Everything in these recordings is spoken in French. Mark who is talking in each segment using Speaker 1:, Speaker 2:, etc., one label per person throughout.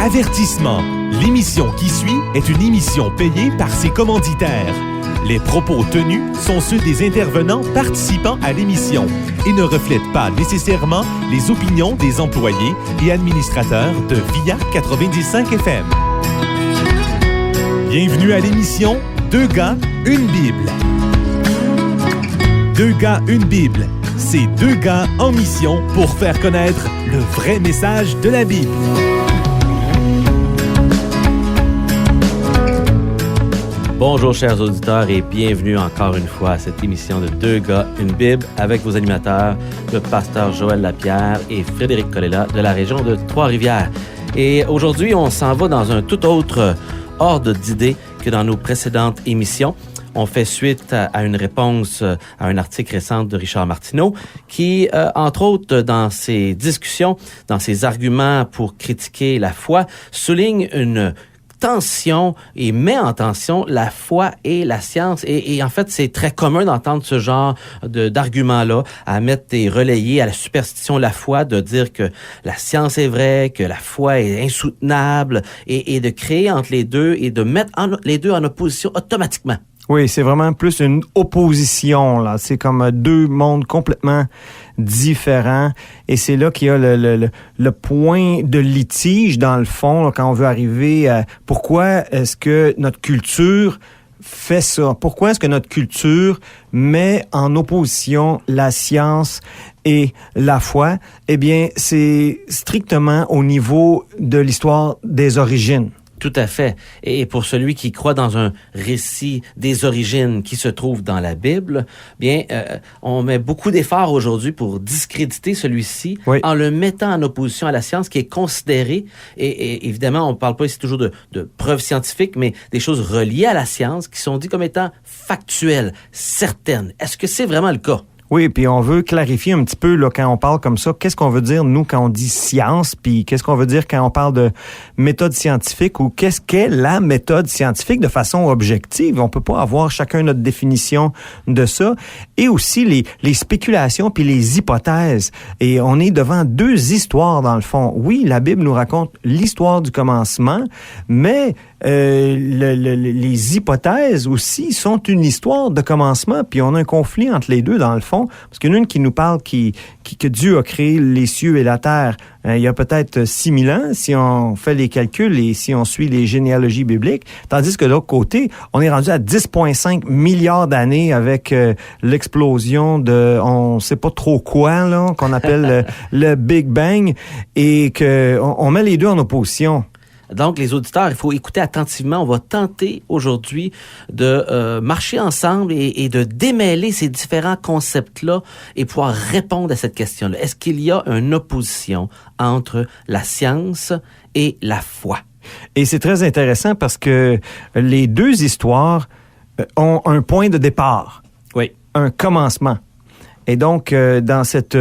Speaker 1: Avertissement. L'émission qui suit est une émission payée par ses commanditaires. Les propos tenus sont ceux des intervenants participant à l'émission et ne reflètent pas nécessairement les opinions des employés et administrateurs de VIA 95 FM. Bienvenue à l'émission Deux gars, une Bible. Deux gars, une Bible. C'est deux gars en mission pour faire connaître le vrai message de la Bible.
Speaker 2: Bonjour chers auditeurs et bienvenue encore une fois à cette émission de Deux gars, une Bible avec vos animateurs, le pasteur Joël Lapierre et Frédéric Colella de la région de Trois-Rivières. Et aujourd'hui, on s'en va dans un tout autre ordre d'idées que dans nos précédentes émissions. On fait suite à une réponse à un article récent de Richard Martineau qui, entre autres, dans ses discussions, dans ses arguments pour critiquer la foi, souligne une tension et met en tension la foi et la science. Et en fait, c'est très commun d'entendre ce genre d'arguments-là, à mettre et relayer à la superstition la foi, de dire que la science est vraie, que la foi est insoutenable, et de créer entre les deux et de mettre les deux en opposition automatiquement.
Speaker 3: Oui, c'est vraiment plus une opposition, là. C'est comme deux mondes complètement différents. Et c'est là qu'il y a le point de litige, dans le fond, là, quand on veut arriver à pourquoi est-ce que notre culture fait ça? Pourquoi est-ce que notre culture met en opposition la science et la foi? Eh bien, c'est strictement au niveau de l'histoire des origines.
Speaker 2: Tout à fait. Et pour celui qui croit dans un récit des origines qui se trouve dans la Bible, bien, on met beaucoup d'efforts aujourd'hui pour discréditer celui-ci, oui, en le mettant en opposition à la science qui est considérée, et évidemment, on ne parle pas ici toujours de preuves scientifiques, mais des choses reliées à la science qui sont dites comme étant factuelles, certaines. Est-ce que c'est vraiment le cas?
Speaker 3: Oui, puis on veut clarifier un petit peu là, quand on parle comme ça, qu'est-ce qu'on veut dire, nous, quand on dit science, puis qu'est-ce qu'on veut dire quand on parle de méthode scientifique, ou qu'est-ce qu'est la méthode scientifique de façon objective. On peut pas avoir chacun notre définition de ça. Et aussi les spéculations puis les hypothèses. Et on est devant deux histoires, dans le fond. Oui, la Bible nous raconte l'histoire du commencement, mais les hypothèses aussi sont une histoire de commencement, puis on a un conflit entre les deux, dans le fond. Parce qu'il y en a une qui nous parle que Dieu a créé les cieux et la terre il y a peut-être 6000 ans, si on fait les calculs et si on suit les généalogies bibliques, tandis que de l'autre côté, on est rendu à 10,5 milliards d'années avec l'explosion de on sait pas trop quoi, là, qu'on appelle le Big Bang, et qu'on met les deux en opposition.
Speaker 2: Donc, les auditeurs, il faut écouter attentivement. On va tenter aujourd'hui de marcher ensemble et de démêler ces différents concepts-là et pouvoir répondre à cette question-là. Est-ce qu'il y a une opposition entre la science et la foi?
Speaker 3: Et c'est très intéressant parce que les deux histoires ont un point de départ.
Speaker 2: Oui.
Speaker 3: Un commencement. Et donc, dans cette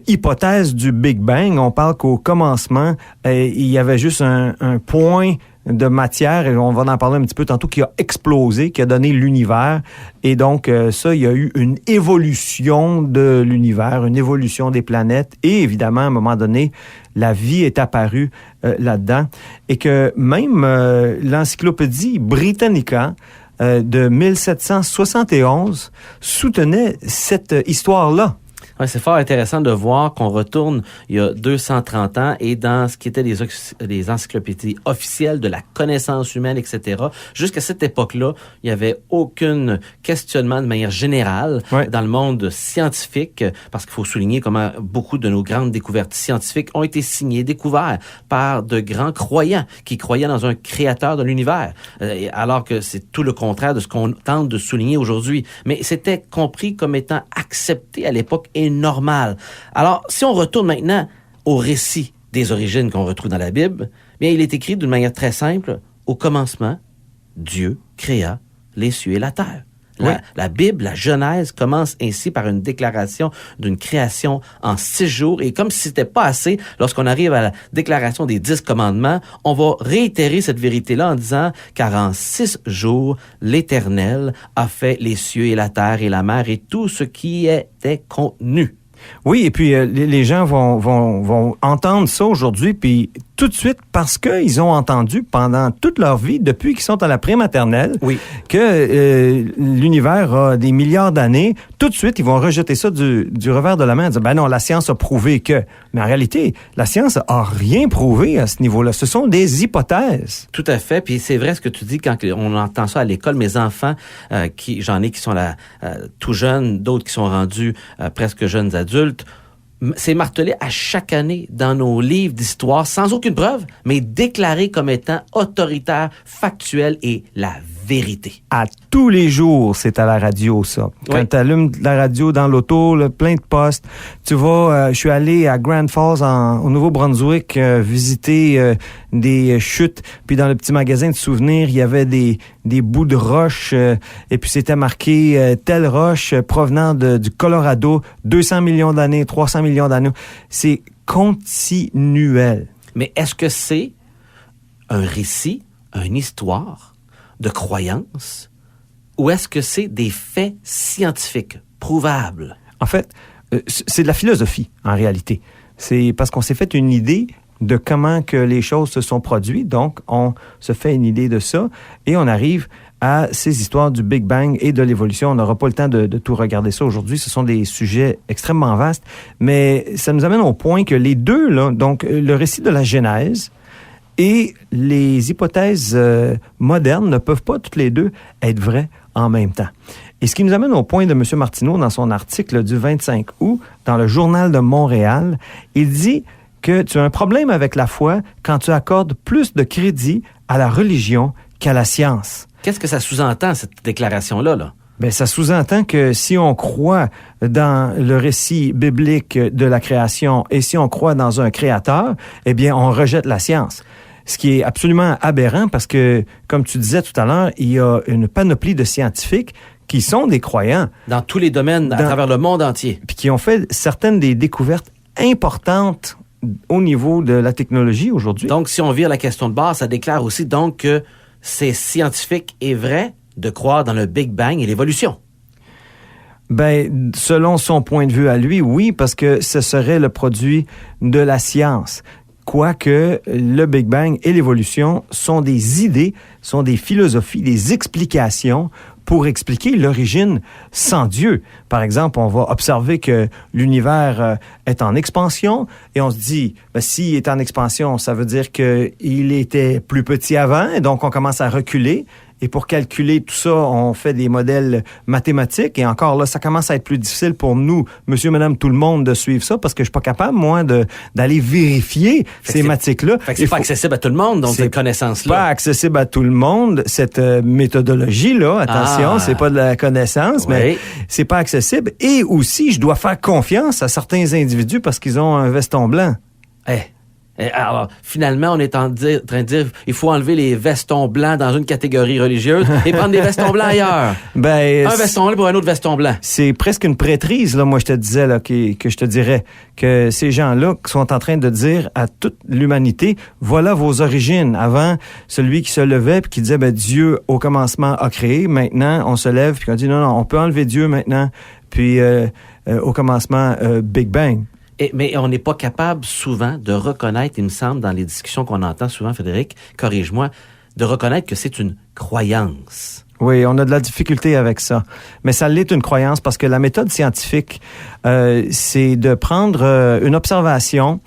Speaker 3: hypothèse du Big Bang, on parle qu'au commencement, il y avait juste un point de matière, et on va en parler un petit peu tantôt, qui a explosé, qui a donné l'univers. Et donc, ça, il y a eu une évolution de l'univers, une évolution des planètes, et évidemment, à un moment donné, la vie est apparue là-dedans. Et que même l'Encyclopédie Britannica de 1771 soutenait cette histoire-là.
Speaker 2: Ouais, c'est fort intéressant de voir qu'on retourne il y a 230 ans et dans ce qui était des encyclopédies officielles de la connaissance humaine, etc. Jusqu'à cette époque-là, il n'y avait aucun questionnement de manière générale, ouais, dans le monde scientifique, parce qu'il faut souligner comment beaucoup de nos grandes découvertes scientifiques ont été signées, découvertes par de grands croyants qui croyaient dans un créateur de l'univers, alors que c'est tout le contraire de ce qu'on tente de souligner aujourd'hui. Mais c'était compris comme étant accepté à l'époque et normal. Alors, si on retourne maintenant au récit des origines qu'on retrouve dans la Bible, bien, il est écrit d'une manière très simple. Au commencement, Dieu créa les cieux et la terre. Oui. La Bible, la Genèse, commence ainsi par une déclaration d'une création en 6 jours. Et comme si c'était pas assez, lorsqu'on arrive à la déclaration des 10 commandements, on va réitérer cette vérité-là en disant « Car en 6 jours, l'Éternel a fait les cieux et la terre et la mer et tout ce qui était contenu. »
Speaker 3: Oui, et puis les gens vont entendre ça aujourd'hui, puis tout de suite parce qu'ils ont entendu pendant toute leur vie, depuis qu'ils sont à la prématernelle,
Speaker 2: Oui.
Speaker 3: que l'univers a des milliards d'années. Tout de suite, ils vont rejeter ça du revers de la main, dire, ben non, la science a prouvé que. Mais en réalité, la science a rien prouvé à ce niveau-là. Ce sont des hypothèses.
Speaker 2: Tout à fait. Puis c'est vrai ce que tu dis quand on entend ça à l'école. Mes enfants, j'en ai qui sont là tout jeunes, d'autres qui sont rendus presque jeunes adultes. C'est martelé à chaque année dans nos livres d'histoire, sans aucune preuve, mais déclaré comme étant autoritaire, factuel et la vérité.
Speaker 3: À tous les jours, c'est à la radio, ça. Quand
Speaker 2: Oui.
Speaker 3: tu allumes la radio dans l'auto, là, plein de postes, tu vas... je suis allé à Grand Falls, au Nouveau-Brunswick, visiter des chutes. Puis dans le petit magasin de souvenirs, il y avait des bouts de roches. Et puis c'était marqué telle roche provenant du Colorado, 200 millions d'années, 300 millions d'années. C'est continuel.
Speaker 2: Mais est-ce que c'est un récit, une histoire de croyance, ou est-ce que c'est des faits scientifiques, prouvables?
Speaker 3: En fait, c'est de la philosophie, en réalité. C'est parce qu'on s'est fait une idée de comment que les choses se sont produites. Donc, on se fait une idée de ça et on arrive à ces histoires du Big Bang et de l'évolution. On n'aura pas le temps de tout regarder ça aujourd'hui. Ce sont des sujets extrêmement vastes, mais ça nous amène au point que les deux, là, donc le récit de la Genèse et les hypothèses modernes ne peuvent pas toutes les deux être vraies en même temps. Et ce qui nous amène au point de M. Martineau dans son article du 25 août dans le Journal de Montréal. Il dit que tu as un problème avec la foi quand tu accordes plus de crédit à la religion qu'à la science.
Speaker 2: Qu'est-ce que ça sous-entend, cette déclaration-là, là?
Speaker 3: Ben, ça sous-entend que si on croit dans le récit biblique de la création et si on croit dans un créateur, eh bien, on rejette la science. Ce qui est absolument aberrant parce que, comme tu disais tout à l'heure, il y a une panoplie de scientifiques qui sont des croyants.
Speaker 2: Dans tous les domaines, à travers le monde entier.
Speaker 3: Puis qui ont fait certaines des découvertes importantes au niveau de la technologie aujourd'hui.
Speaker 2: Donc, si on vire la question de base, ça déclare aussi donc que c'est scientifique et vrai de croire dans le Big Bang et l'évolution.
Speaker 3: Ben, selon son point de vue à lui, oui, parce que ce serait le produit de la science. Quoique le Big Bang et l'évolution sont des idées, sont des philosophies, des explications pour expliquer l'origine sans Dieu. Par exemple, on va observer que l'univers est en expansion et on se dit, ben, s'il est en expansion, ça veut dire qu'il était plus petit avant et donc on commence à reculer. Et pour calculer tout ça, on fait des modèles mathématiques. Et encore là, ça commence à être plus difficile pour nous, monsieur, madame, tout le monde, de suivre ça parce que je suis pas capable, moi, d'aller vérifier ces mathématiques-là.
Speaker 2: Fait que c'est pas accessible à tout le monde, donc cette connaissance-là.
Speaker 3: C'est pas accessible à tout le monde, cette méthodologie-là. Attention, c'est pas de la connaissance, mais c'est pas accessible. Et aussi, je dois faire confiance à certains individus parce qu'ils ont un veston blanc.
Speaker 2: Alors, finalement, on est en train de dire il faut enlever les vestons blancs dans une catégorie religieuse et prendre des vestons blancs ailleurs.
Speaker 3: Ben,
Speaker 2: un veston blanc pour un autre veston blanc.
Speaker 3: C'est presque une prêtrise, là, moi, je te disais, là, que je te dirais que ces gens-là sont en train de dire à toute l'humanité, voilà vos origines. Avant, celui qui se levait puis qui disait, ben, Dieu, au commencement, a créé. Maintenant, on se lève puis on dit, non, on peut enlever Dieu maintenant. Puis, au commencement, Big Bang.
Speaker 2: Mais on n'est pas capable souvent de reconnaître, il me semble, dans les discussions qu'on entend souvent, Frédéric, corrige-moi, de reconnaître que c'est une croyance.
Speaker 3: Oui, on a de la difficulté avec ça. Mais ça l'est une croyance parce que la méthode scientifique, c'est de prendre une observation,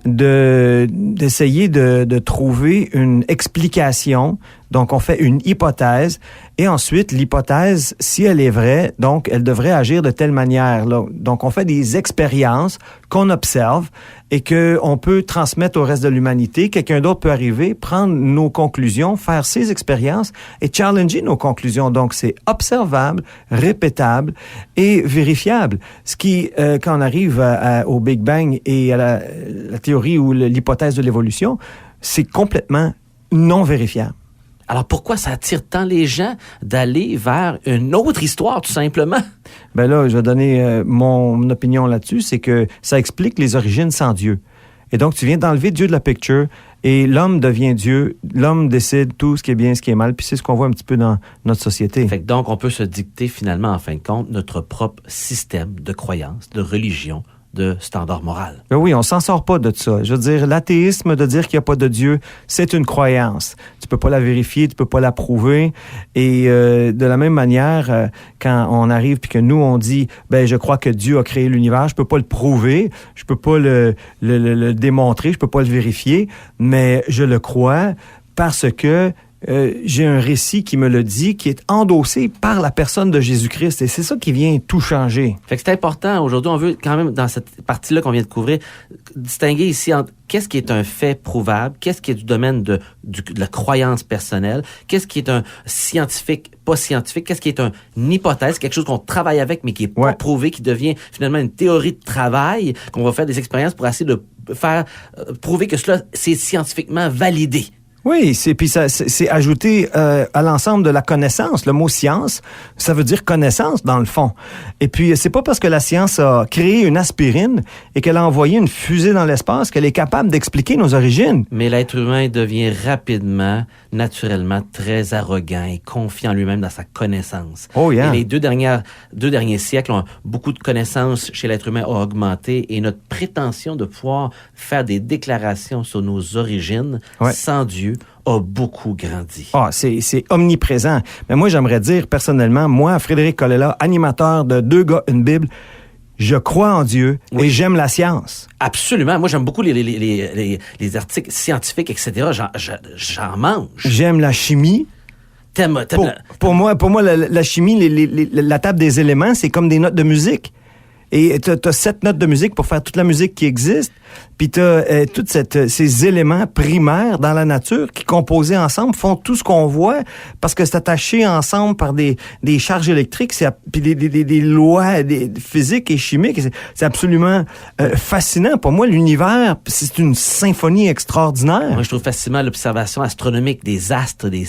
Speaker 3: d'essayer de trouver une explication. Donc, on fait une hypothèse. Et ensuite, l'hypothèse, si elle est vraie, donc, elle devrait agir de telle manière. Là. Donc, on fait des expériences qu'on observe et qu'on peut transmettre au reste de l'humanité. Quelqu'un d'autre peut arriver, prendre nos conclusions, faire ses expériences et challenger nos conclusions. Donc, c'est observable, répétable et vérifiable. Ce qui, quand on arrive au Big Bang et à la théorie ou l'hypothèse de l'évolution, c'est complètement non vérifiable.
Speaker 2: Alors, pourquoi ça attire tant les gens d'aller vers une autre histoire, tout simplement?
Speaker 3: Ben là, je vais donner mon opinion là-dessus, c'est que ça explique les origines sans Dieu. Et donc, tu viens d'enlever Dieu de la picture et l'homme devient Dieu. L'homme décide tout ce qui est bien, ce qui est mal. Puis c'est ce qu'on voit un petit peu dans notre société.
Speaker 2: Fait que donc, on peut se dicter finalement, en fin de compte, notre propre système de croyance, de religion, de standard moral.
Speaker 3: Ben oui, on s'en sort pas de ça. Je veux dire, l'athéisme, de dire qu'il n'y a pas de Dieu, c'est une croyance. Tu peux pas la vérifier, tu peux pas la prouver. Et de la même manière, quand on arrive puis que nous, on dit, ben je crois que Dieu a créé l'univers, je peux pas le prouver, je peux pas le démontrer, je peux pas le vérifier, mais je le crois parce que j'ai un récit qui me le dit, qui est endossé par la personne de Jésus-Christ. Et c'est ça qui vient tout changer.
Speaker 2: Fait que c'est important. Aujourd'hui, on veut quand même, dans cette partie-là qu'on vient de couvrir, distinguer ici entre qu'est-ce qui est un fait prouvable, qu'est-ce qui est du domaine de la croyance personnelle, qu'est-ce qui est un scientifique, pas scientifique, qu'est-ce qui est une hypothèse, quelque chose qu'on travaille avec, mais qui est pas prouvé, qui devient finalement une théorie de travail, qu'on va faire des expériences pour essayer de faire prouver que cela, c'est scientifiquement validé.
Speaker 3: Oui, c'est ajouté à l'ensemble de la connaissance. Le mot science, ça veut dire connaissance dans le fond. Et puis c'est pas parce que la science a créé une aspirine et qu'elle a envoyé une fusée dans l'espace qu'elle est capable d'expliquer nos origines.
Speaker 2: Mais l'être humain devient rapidement, naturellement, très arrogant et confiant en lui-même dans sa connaissance.
Speaker 3: Oh yeah.
Speaker 2: Et les deux derniers siècles, beaucoup de connaissances chez l'être humain ont augmenté et notre prétention de pouvoir faire des déclarations sur nos origines sans Dieu a beaucoup grandi.
Speaker 3: Ah, c'est omniprésent. Mais moi, j'aimerais dire personnellement, moi, Frédéric Colella, animateur de Deux gars, une Bible, je crois en Dieu et j'aime la science.
Speaker 2: Absolument. Moi, j'aime beaucoup les articles scientifiques, etc. J'en mange.
Speaker 3: J'aime la chimie. Pour moi, la chimie, la table des éléments, c'est comme des notes de musique. Et t'as 7 notes de musique pour faire toute la musique qui existe. Puis t'as tous ces éléments primaires dans la nature qui, composés ensemble, font tout ce qu'on voit parce que c'est attaché ensemble par des charges électriques, puis des lois physiques et chimiques. C'est absolument fascinant. Pour moi, l'univers, c'est une symphonie extraordinaire.
Speaker 2: Moi, je trouve fascinant l'observation astronomique des astres, des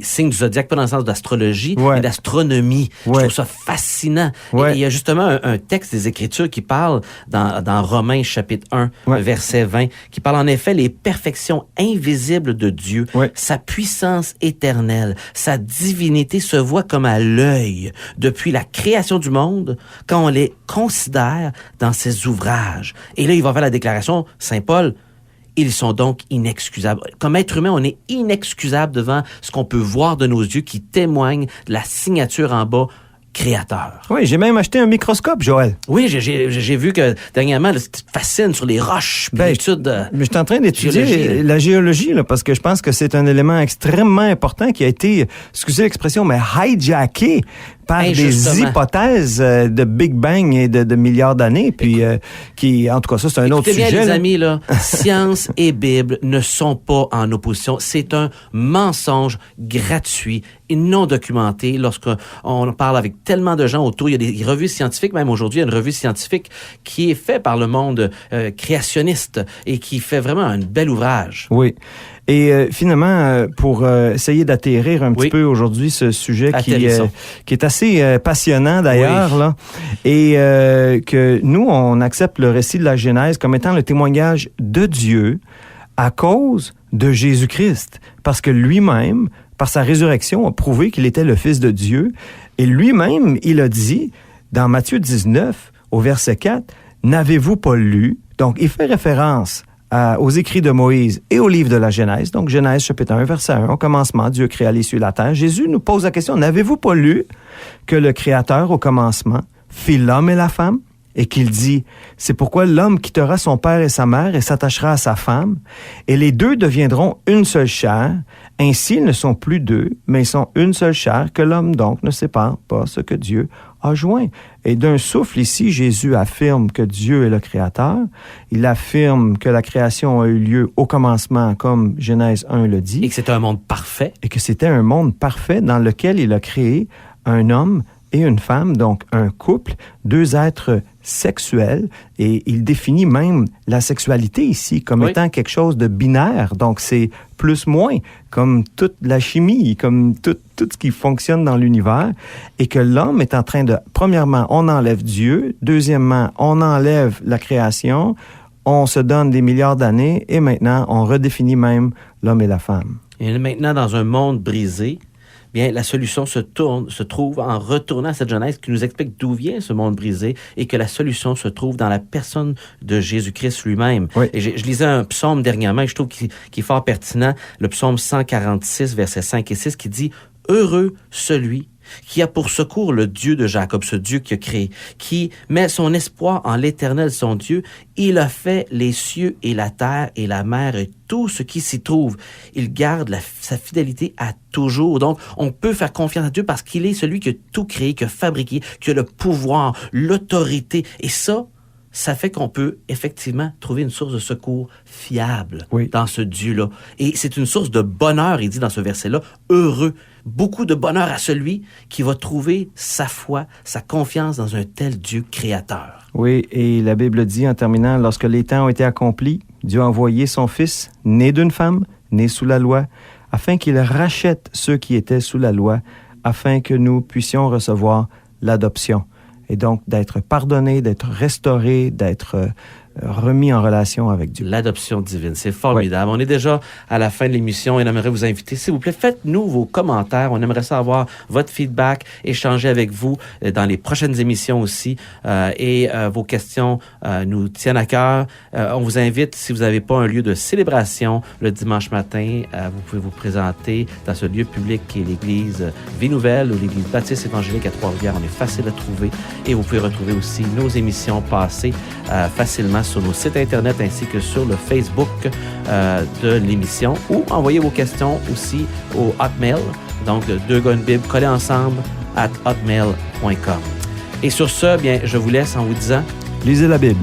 Speaker 2: signes du zodiaque, pas dans le sens d'astrologie, mais d'astronomie. Je trouve ça fascinant. Et il y a justement un texte des Écritures qui parle dans Romains chapitre 1, verset 20, qui parle en effet les perfections invisibles de Dieu, sa puissance éternelle, sa divinité se voit comme à l'œil depuis la création du monde quand on les considère dans ses ouvrages. Et là, il va faire la déclaration, Saint Paul, ils sont donc inexcusables. Comme être humain, on est inexcusable devant ce qu'on peut voir de nos yeux qui témoigne de la signature en bas, créateur.
Speaker 3: Oui, j'ai même acheté un microscope, Joël.
Speaker 2: Oui, j'ai vu que dernièrement, tu te fascines sur les roches.
Speaker 3: Mais je suis en train d'étudier la géologie, là, parce que je pense que c'est un élément extrêmement important qui a été, excusez l'expression, mais hijacké par des hypothèses de Big Bang et de milliards d'années, puis qui, en tout cas, ça, c'est un autre sujet.
Speaker 2: Écoutez bien, les amis, là, science et Bible ne sont pas en opposition. C'est un mensonge gratuit et non documenté. Lorsqu'on parle avec tellement de gens autour, il y a des revues scientifiques, même aujourd'hui, il y a une revue scientifique qui est faite par le monde créationniste et qui fait vraiment un bel ouvrage.
Speaker 3: Oui. Et finalement, pour essayer d'atterrir un petit peu aujourd'hui ce sujet qui est assez passionnant d'ailleurs, là, et que nous, on accepte le récit de la Genèse comme étant le témoignage de Dieu à cause de Jésus-Christ, parce que lui-même, par sa résurrection, a prouvé qu'il était le Fils de Dieu, et lui-même, il a dit, dans Matthieu 19, au verset 4, « N'avez-vous pas lu? » Donc, il fait référence aux écrits de Moïse et au livre de la Genèse. Donc, Genèse, chapitre 1, verset 1, au commencement, Dieu créa les cieux et la terre. Jésus nous pose la question, n'avez-vous pas lu que le Créateur, au commencement, fit l'homme et la femme? Et qu'il dit, c'est pourquoi l'homme quittera son père et sa mère et s'attachera à sa femme, et les deux deviendront une seule chair. Ainsi, ils ne sont plus deux, mais ils sont une seule chair, que l'homme donc ne sépare pas ce que Dieu a joint. Et d'un souffle ici, Jésus affirme que Dieu est le Créateur. Il affirme que la création a eu lieu au commencement, comme Genèse 1 le dit.
Speaker 2: Et que c'était un monde parfait.
Speaker 3: Et que c'était un monde parfait dans lequel il a créé un homme et une femme, donc un couple, deux êtres sexuels, et il définit même la sexualité ici comme étant quelque chose de binaire, donc c'est plus-moins, comme toute la chimie, comme tout ce qui fonctionne dans l'univers, et que l'homme est en train de, premièrement, on enlève Dieu, deuxièmement, on enlève la création, on se donne des milliards d'années, et maintenant, on redéfinit même l'homme et la femme.
Speaker 2: Et maintenant, dans un monde brisé, bien, la solution se trouve en retournant à cette Genèse qui nous explique d'où vient ce monde brisé et que la solution se trouve dans la personne de Jésus-Christ lui-même.
Speaker 3: Oui.
Speaker 2: Et je lisais un psaume dernièrement et je trouve qu'il est fort pertinent, le psaume 146, versets 5 et 6, qui dit « Heureux celui qui a pour secours le Dieu de Jacob, ce Dieu qui a créé, qui met son espoir en l'Éternel, son Dieu. Il a fait les cieux et la terre et la mer et tout ce qui s'y trouve. Il garde sa fidélité à toujours. » Donc, on peut faire confiance à Dieu parce qu'il est celui qui a tout créé, qui a fabriqué, qui a le pouvoir, l'autorité. Et ça fait qu'on peut effectivement trouver une source de secours fiable dans ce Dieu-là. Et c'est une source de bonheur, il dit dans ce verset-là, heureux. Beaucoup de bonheur à celui qui va trouver sa foi, sa confiance dans un tel Dieu créateur.
Speaker 3: Oui, et la Bible dit en terminant, lorsque les temps ont été accomplis, Dieu a envoyé son Fils, né d'une femme, né sous la loi, afin qu'il rachète ceux qui étaient sous la loi, afin que nous puissions recevoir l'adoption. Et donc, d'être pardonné, d'être restauré, d'être remis en relation avec Dieu.
Speaker 2: L'adoption divine, c'est formidable. On est déjà à la fin de l'émission et on aimerait vous inviter, s'il vous plaît, faites-nous vos commentaires. On aimerait savoir votre feedback, échanger avec vous dans les prochaines émissions aussi. Et vos questions nous tiennent à cœur. On vous invite, si vous n'avez pas un lieu de célébration le dimanche matin, vous pouvez vous présenter dans ce lieu public qui est l'église Vie Nouvelle ou l'église Baptiste Évangélique à Trois-Rivières. On est facile à trouver et vous pouvez retrouver aussi nos émissions passées facilement sur nos sites Internet ainsi que sur le Facebook de l'émission ou envoyez vos questions aussi au Hotmail, donc Deux gars une Bible collés ensemble @hotmail.com. Et sur ce, bien, je vous laisse en vous disant...
Speaker 3: Lisez la Bible.